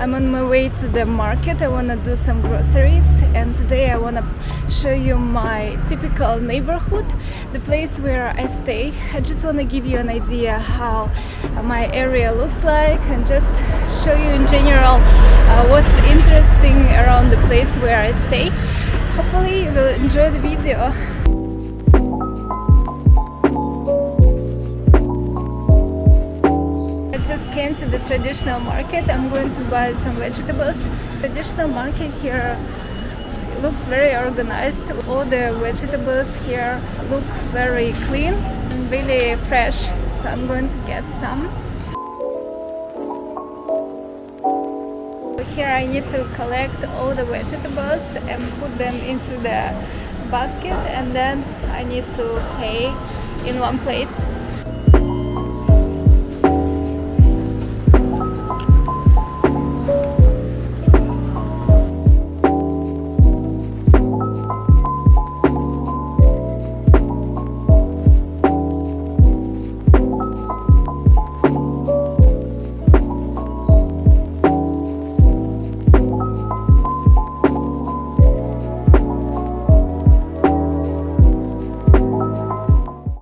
I'm on my way to the market. I want to do some groceries, and today I want to show you my typical neighborhood, the place where I stay. I just want to give you an idea how my area looks like and just show you in general what's interesting around the place where I stay. Hopefully you will enjoy the video. Came to the traditional market. I'm going to buy some vegetables. Traditional market here looks very organized. All the vegetables here look very clean and really fresh, so I'm going to get some. Here I need to collect all the vegetables and put them into the basket, and then I need to pay in one place.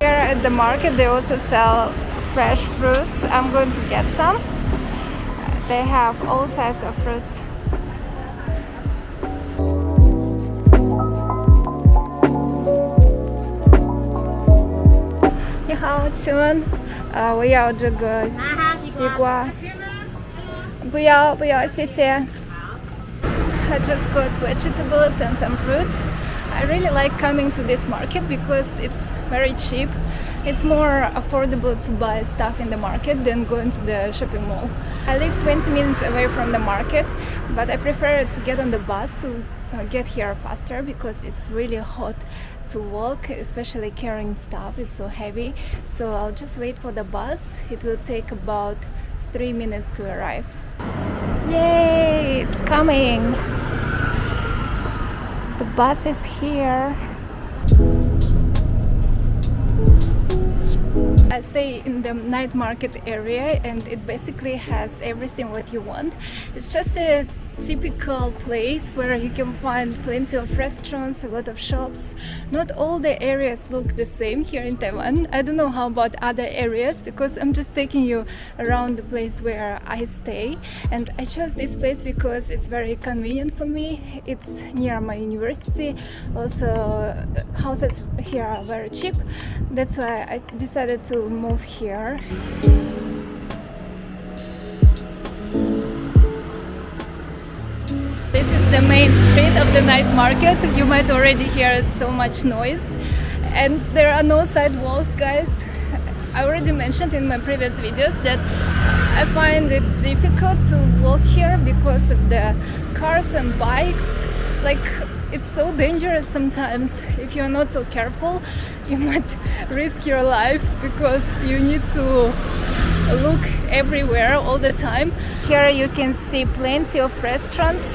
At the market they also sell fresh fruits. I'm going to get some. They have all types of fruits. 你好，请问我要这个西瓜。不要，谢谢。I just got vegetables and some fruits. I really like coming to this market because it's very cheap. It's more affordable to buy stuff in the market than going to the shopping mall. I live 20 minutes away from the market, but I prefer to get on the bus to get here faster because it's really hot to walk, especially carrying stuff. It's so heavy. So I'll just wait for the bus. It will take about 3 minutes to arrive. Yay! It's coming! The bus is here. I stay in the night market area, and it basically has everything what you want. It's just a typical place where you can find plenty of restaurants, a lot of shops. Not all the areas look the same here in Taiwan. I don't know how about other areas because I'm just taking you around the place where I stay, and I chose this place because it's very convenient for me. It's near my university. Also, houses here are very cheap. That's why I decided to move here. This is the main street of the night market. You might already hear so much noise, and there are no sidewalks, guys. I already mentioned in my previous videos that I find it difficult to walk here because of the cars and bikes. Like, it's so dangerous sometimes. If you're not so careful, you might risk your life because you need to look everywhere all the time. Here you can see plenty of restaurants,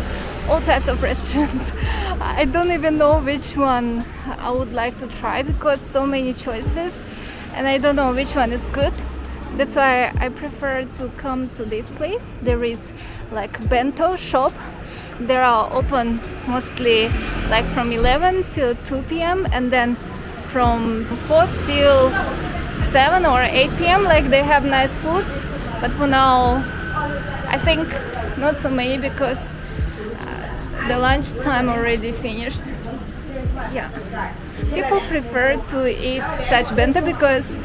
all types of restaurants. I don't even know which one I would like to try because so many choices and I don't know which one is good. That's why I prefer to come to this place. There is like bento shop. They are open mostly like from 11 till 2 p.m. and then from 4 till 7 or 8 p.m. like they have nice foods, but for now I think not so many because the lunch time already finished. Yeah, people prefer to eat such bento because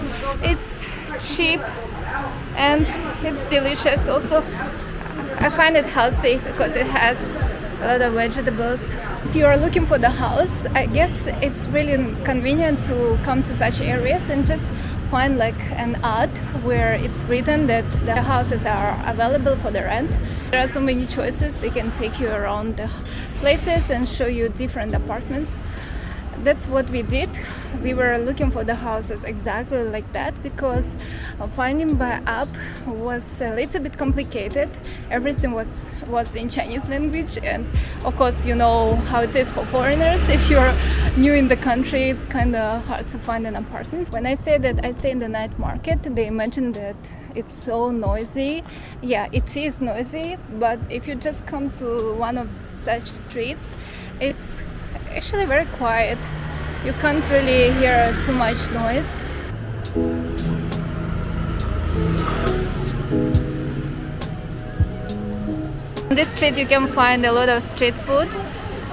it's cheap and it's delicious. Also, I find it healthy because it has a lot of vegetables. If you are looking for the house, I guess it's really convenient to come to such areas and just find like an ad where it's written that the houses are available for the rent. There are so many choices. They can take you around the places and show you different apartments. That's what we did. We were looking for the houses exactly like that because finding by app was a little bit complicated. Everything was in Chinese language, and of course you know how it is for foreigners. If you're new in the country, it's kind of hard to find an apartment. When I say that I stay in the night market, they mentioned that it's so noisy. Yeah, it is noisy, but if you just come to one of such streets, it's actually very quiet. You can't really hear too much noise. On this street you can find a lot of street food.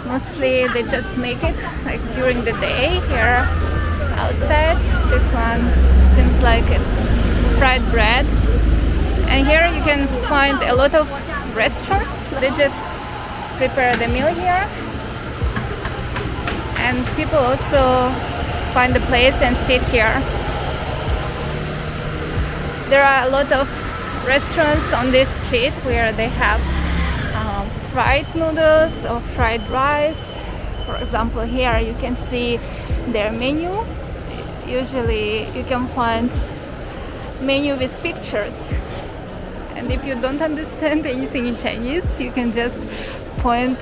Mostly they just make it like during the day here outside. This one seems like it's fried bread. And here you can find a lot of restaurants. They just prepare the meal here. And people also find a place and sit here. There are a lot of restaurants on this street where they have fried noodles or fried rice. For example, here you can see their menu. Usually you can find menu with pictures, and if you don't understand anything in Chinese, you can just point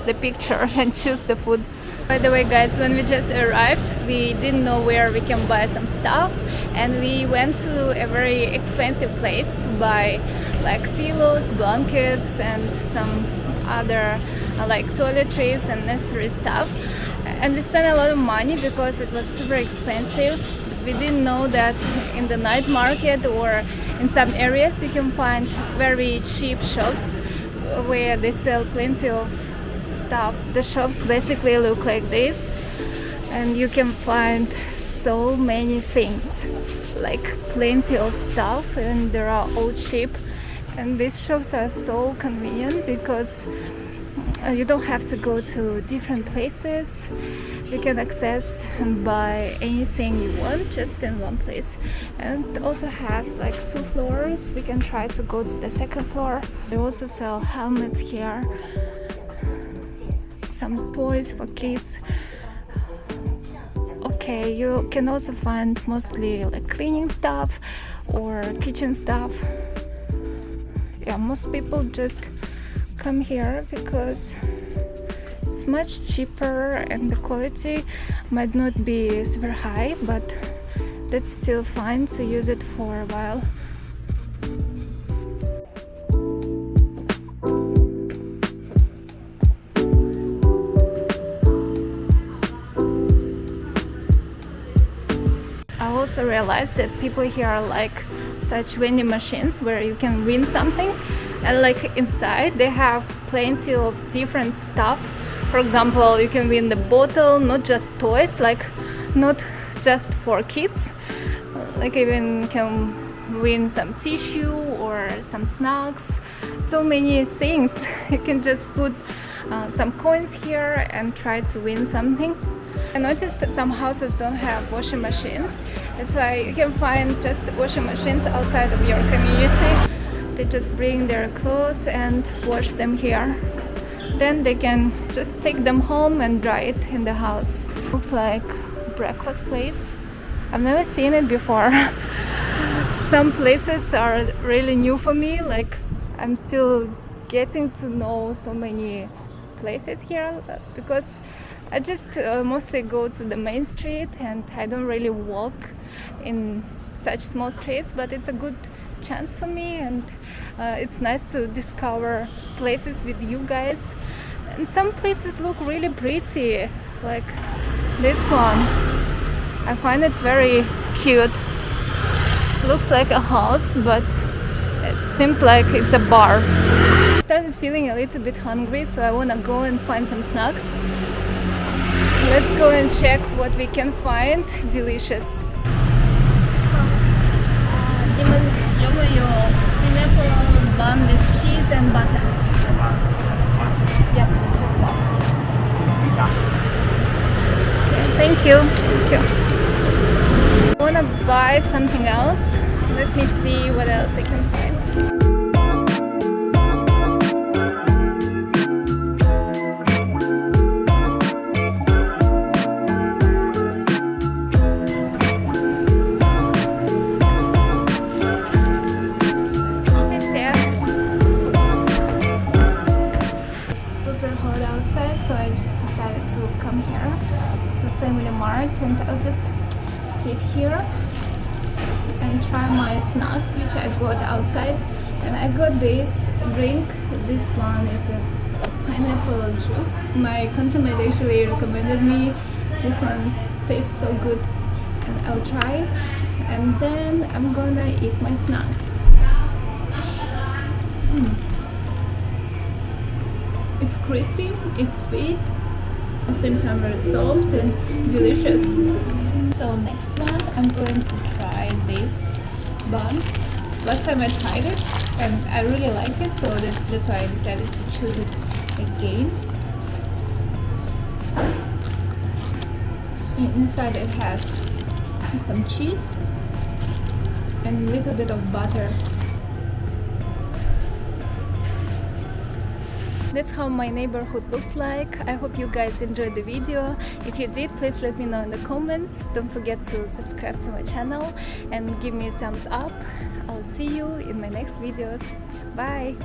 the picture and choose the food. By the way, guys, when we just arrived, we didn't know where we can buy some stuff, and we went to a very expensive place to buy like pillows, blankets, and some other like toiletries and necessary stuff. And we spent a lot of money because it was super expensive. We didn't know that in the night market or in some areas you can find very cheap shops where they sell plenty of stuff. The shops basically look like this, and you can find so many things, like plenty of stuff, and they are all cheap. And these shops are so convenient because you don't have to go to different places. You can access and buy anything you want just in one place. And it also has like 2 floors. We can try to go to the 2nd floor. They also sell helmets here, some toys for kids. Okay, you can also find mostly like cleaning stuff or kitchen stuff. Yeah, most people just come here because it's much cheaper and the quality might not be super high, but that's still fine to use it for a while. I also realized that people here like such vending machines where you can win something, and like inside they have plenty of different stuff. For example, you can win the bottle, not just toys, like not just for kids, like even can win some tissue or some snacks, so many things. You can just put some coins here and try to win something. I noticed that some houses don't have washing machines. That's why you can find just washing machines outside of your community. They just bring their clothes and wash them here. Then they can just take them home and dry it in the house. Looks like breakfast place. I've never seen it before. Some places are really new for me. Like I'm still getting to know so many places here because I just mostly go to the main street and I don't really walk in such small streets, but it's a good chance for me, and it's nice to discover places with you guys. And some places look really pretty, like this one. I find it very cute. Looks like a house, but it seems like it's a bar. I started feeling a little bit hungry, so I want to go and find some snacks. Let's go and check what we can find delicious. Pineapple bun with cheese and butter. Yes, just one. Okay, thank you. Thank you. I want to buy something else. Let me see what else I can find. So I just decided to come here to Family Mart, and I'll just sit here and try my snacks which I got outside. And I got this drink. This one is a pineapple juice. My countryman actually recommended me. This one tastes so good, and I'll try it. And then I'm gonna eat my snacks. It's crispy, it's sweet, at the same time very soft and delicious. So next one, I'm going to try this bun. Last time I tried it and I really liked it, so that's why I decided to choose it again. Inside it has some cheese and a little bit of butter. That's how my neighborhood looks like. I hope you guys enjoyed the video. If you did, please let me know in the comments. Don't forget to subscribe to my channel and give me a thumbs up. I'll see you in my next videos. Bye!